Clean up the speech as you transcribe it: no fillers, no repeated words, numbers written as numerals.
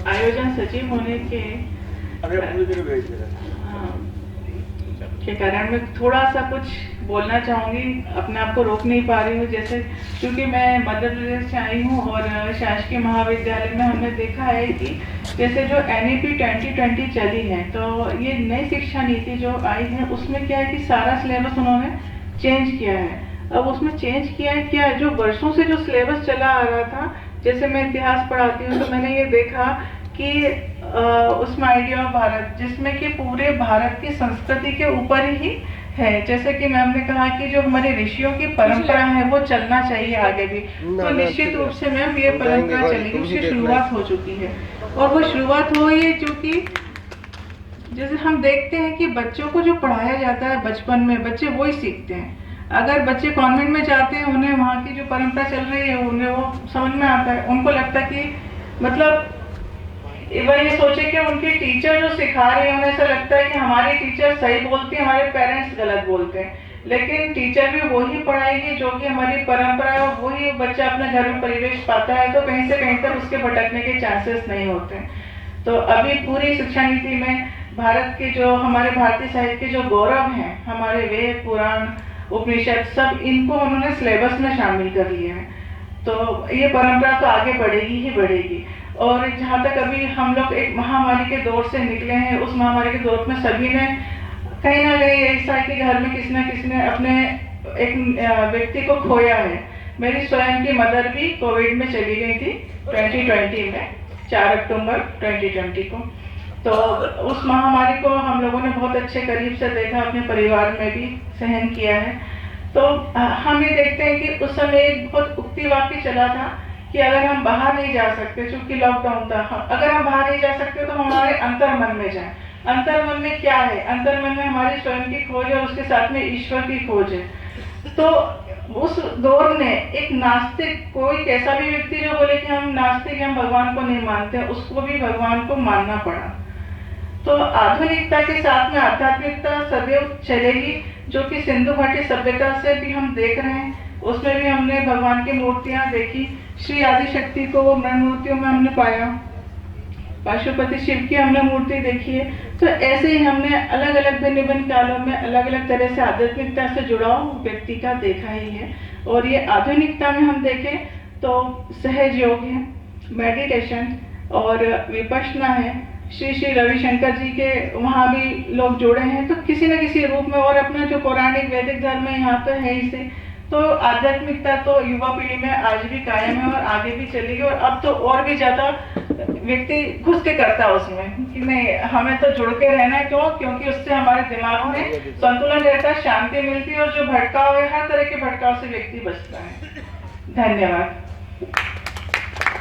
आयोजन सचिव होने के के कारण मैं थोड़ा सा कुछ बोलना चाहूँगी, अपने आप को रोक नहीं पा रही हूँ। जैसे क्योंकि मैं मध्य प्रदेश से आई हूँ और शासकीय महाविद्यालय में हमने देखा है कि जैसे जो NEP 2020 चली है, तो ये नई शिक्षा नीति जो आई है उसमें क्या है कि सारा सिलेबस उन्होंने चेंज किया है। अब उसमें चेंज किया है क्या, जो वर्षों से जो सिलेबस चला आ रहा था, जैसे मैं इतिहास पढ़ाती हूँ तो मैंने ये देखा कि उसमें आइडिया ऑफ भारत, जिसमें कि पूरे भारत की संस्कृति के ऊपर ही है। जैसे कि मैम ने कहा कि जो हमारे ऋषियों की परंपरा है वो चलना चाहिए आगे भी, तो निश्चित रूप से मैम ये परंपरा चलेगी, उसकी शुरुआत हो चुकी है। और वो शुरुआत हुई है जो कि जैसे हम देखते हैं कि बच्चों को जो पढ़ाया जाता है बचपन में, बच्चे वही सीखते हैं। अगर बच्चे कॉन्वेंट में जाते हैं, उन्हें वहाँ की जो परंपरा चल रही है उन्हें वो समझ में आता है। उनको लगता है कि मतलब वह ये सोचे कि उनकी टीचर जो सिखा रही है, उन्हें ऐसा लगता है कि हमारी टीचर सही बोलती है, हमारे पेरेंट्स गलत बोलते हैं। लेकिन टीचर भी वही पढ़ाएगी जो कि हमारी परंपरा है, वही बच्चा अपने घर में परिवेश पाता है, तो कहीं से कहीं तक उसके भटकने के चांसेस नहीं होते हैं। तो अभी पूरी शिक्षा नीति में भारत के जो हमारे भारतीय साहित्य के जो गौरव हैं, हमारे वेद पुराण उपनिषद, सब इनको उन्होंने सिलेबस में शामिल कर लिया है। तो ये परंपरा तो आगे बढ़ेगी ही बढ़ेगी। और जहाँ तक अभी हम लोग एक महामारी के दौर से निकले हैं, उस महामारी के दौर में सभी ने कहीं ना कहीं ऐसा है कि घर में किसी न किसी ने अपने एक व्यक्ति को खोया है। मेरी स्वयं की मदर भी कोविड में चली गई थी 2020 में, 4 अक्टूबर 2020 को। तो उस महामारी को हम लोगों ने बहुत अच्छे करीब से देखा, अपने परिवार में भी सहन किया है। तो हम ये देखते हैं कि उस समय एक बहुत उक्ति वाक्य चला था कि अगर हम बाहर नहीं जा सकते, चूंकि लॉकडाउन था, अगर हम बाहर नहीं जा सकते तो हमारे अंतर मन में जाए। अंतर मन में क्या है? अंतर मन में हमारी स्वयं की खोज और उसके साथ में ईश्वर की खोज है। तो उस दौर में एक नास्तिक, कोई कैसा भी व्यक्ति जो बोले कि हम नास्तिक, हम भगवान को नहीं मानते, उसको भी भगवान को मानना पड़ा। तो आधुनिकता के साथ में आध्यात्मिकता सदैव चलेगी, जो कि सिंधु घाटी सभ्यता से भी हम देख रहे हैं। उसमें भी हमने भगवान की मूर्तियां देखी, श्री आदिशक्ति को वो मृण मूर्तियों में हमने पाया, पाशुपति शिव की हमने मूर्ति देखी है। तो ऐसे ही हमने अलग अलग भिन्न भिन्न कालों में अलग अलग तरह से आध्यात्मिकता से जुड़ाव व्यक्ति का देखा ही है। और ये आधुनिकता में हम देखें तो सहज योग है, मेडिटेशन और विपश्यना है। श्री श्री रविशंकर जी के वहाँ भी लोग जुड़े हैं, तो किसी न किसी रूप में। और अपना जो पौराणिक वैदिक धर्म है यहाँ पे है ही से। तो आध्यात्मिकता तो युवा पीढ़ी में आज भी कायम है और आगे भी चलेगी। और अब तो और भी ज्यादा व्यक्ति घुस के करता है उसमें कि नहीं, हमें तो जुड़ के रहना है। क्यों? क्योंकि उससे हमारे दिमाग में संतुलन रहता है, शांति मिलती है, और जो भटकाव है, हर तरह के भटकाव से व्यक्ति बचता है। धन्यवाद।